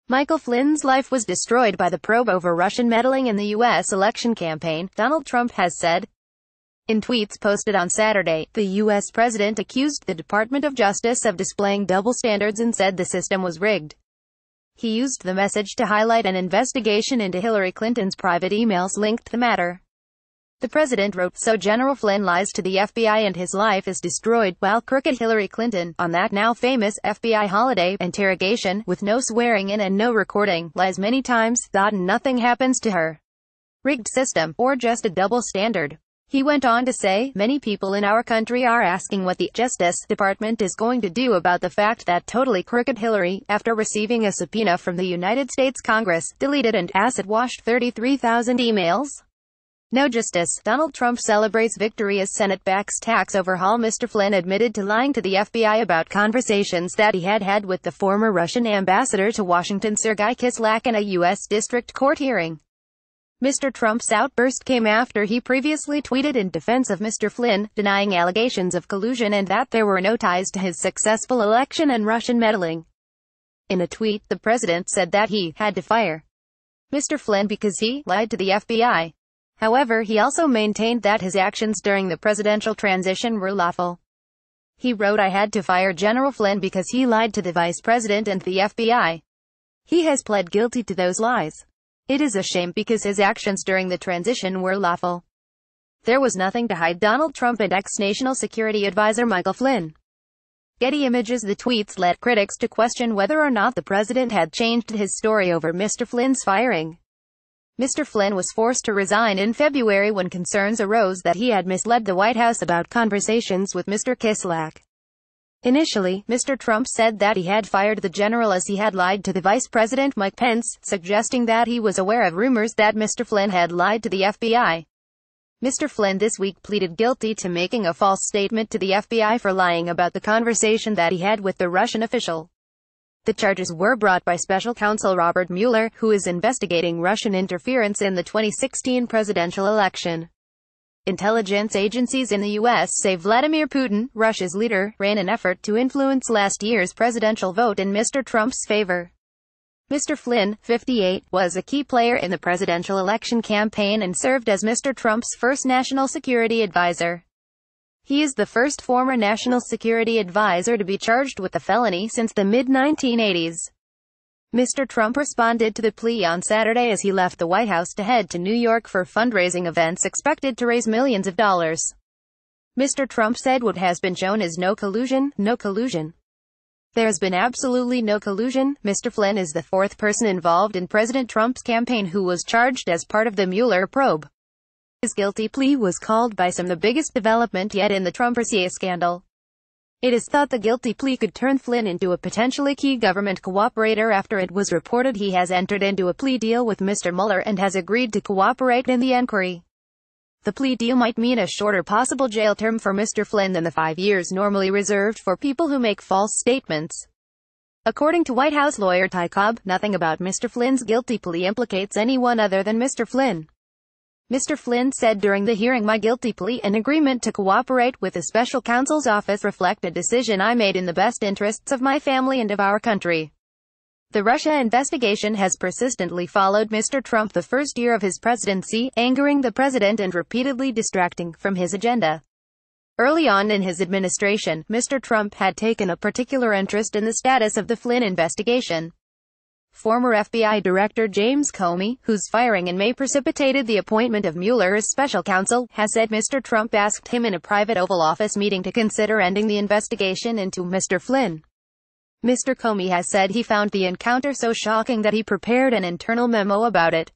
Michael Flynn's life was destroyed by the probe over Russian meddling in the U.S. election campaign, Donald Trump has said. In tweets posted on Saturday, the U.S. president accused the Department of Justice of displaying double standards and said the system was rigged. He used the message to highlight an investigation into Hillary Clinton's private emails linked to the matter. The president wrote, "So General Flynn lies to the FBI and his life is destroyed, while crooked Hillary Clinton, on that now famous FBI holiday interrogation, with no swearing in and no recording, lies many times, and nothing happens to her. Rigged system, or just a double standard." He went on to say, "Many people in our country are asking what the Justice Department is going to do about the fact that totally crooked Hillary, after receiving a subpoena from the United States Congress, deleted and acid-washed 33,000 emails. No justice." Donald Trump celebrates victory as Senate backs tax overhaul. Mr. Flynn admitted to lying to the FBI about conversations that he had had with the former Russian ambassador to Washington Sergei Kislyak in a U.S. District Court hearing. Mr. Trump's outburst came after he previously tweeted in defense of Mr. Flynn, denying allegations of collusion and that there were no ties to his successful election and Russian meddling. In a tweet, the president said that he had to fire Mr. Flynn because he lied to the FBI. However, he also maintained that his actions during the presidential transition were lawful. He wrote, "I had to fire General Flynn because he lied to the vice president and the FBI. He has pled guilty to those lies. It is a shame because his actions during the transition were lawful. There was nothing to hide." Donald Trump and ex-National Security Advisor Michael Flynn. Getty Images. The tweets led critics to question whether or not the president had changed his story over Mr. Flynn's firing. Mr. Flynn was forced to resign in February when concerns arose that he had misled the White House about conversations with Mr. Kislyak. Initially, Mr. Trump said that he had fired the general as he had lied to the Vice President Mike Pence, suggesting that he was aware of rumors that Mr. Flynn had lied to the FBI. Mr. Flynn this week pleaded guilty to making a false statement to the FBI for lying about the conversation that he had with the Russian official. The charges were brought by special counsel Robert Mueller, who is investigating Russian interference in the 2016 presidential election. Intelligence agencies in the U.S. say Vladimir Putin, Russia's leader, ran an effort to influence last year's presidential vote in Mr. Trump's favor. Mr. Flynn, 58, was a key player in the presidential election campaign and served as Mr. Trump's first national security advisor. He is the first former national security advisor to be charged with a felony since the mid-1980s. Mr. Trump responded to the plea on Saturday as he left the White House to head to New York for fundraising events expected to raise millions of dollars. Mr. Trump said what has been shown is no collusion, no collusion. There has been absolutely no collusion. Mr. Flynn is the fourth person involved in President Trump's campaign who was charged as part of the Mueller probe. His guilty plea was called by some the biggest development yet in the Trump-Russia scandal. It is thought the guilty plea could turn Flynn into a potentially key government cooperator after it was reported he has entered into a plea deal with Mr. Mueller and has agreed to cooperate in the inquiry. The plea deal might mean a shorter possible jail term for Mr. Flynn than the 5 years normally reserved for people who make false statements. According to White House lawyer Ty Cobb, nothing about Mr. Flynn's guilty plea implicates anyone other than Mr. Flynn. Mr. Flynn said during the hearing, "My guilty plea and agreement to cooperate with the special counsel's office reflect a decision I made in the best interests of my family and of our country." The Russia investigation has persistently followed Mr. Trump the first year of his presidency, angering the president and repeatedly distracting from his agenda. Early on in his administration, Mr. Trump had taken a particular interest in the status of the Flynn investigation. Former FBI Director James Comey, whose firing in May precipitated the appointment of Mueller as special counsel, has said Mr. Trump asked him in a private Oval Office meeting to consider ending the investigation into Mr. Flynn. Mr. Comey has said he found the encounter so shocking that he prepared an internal memo about it.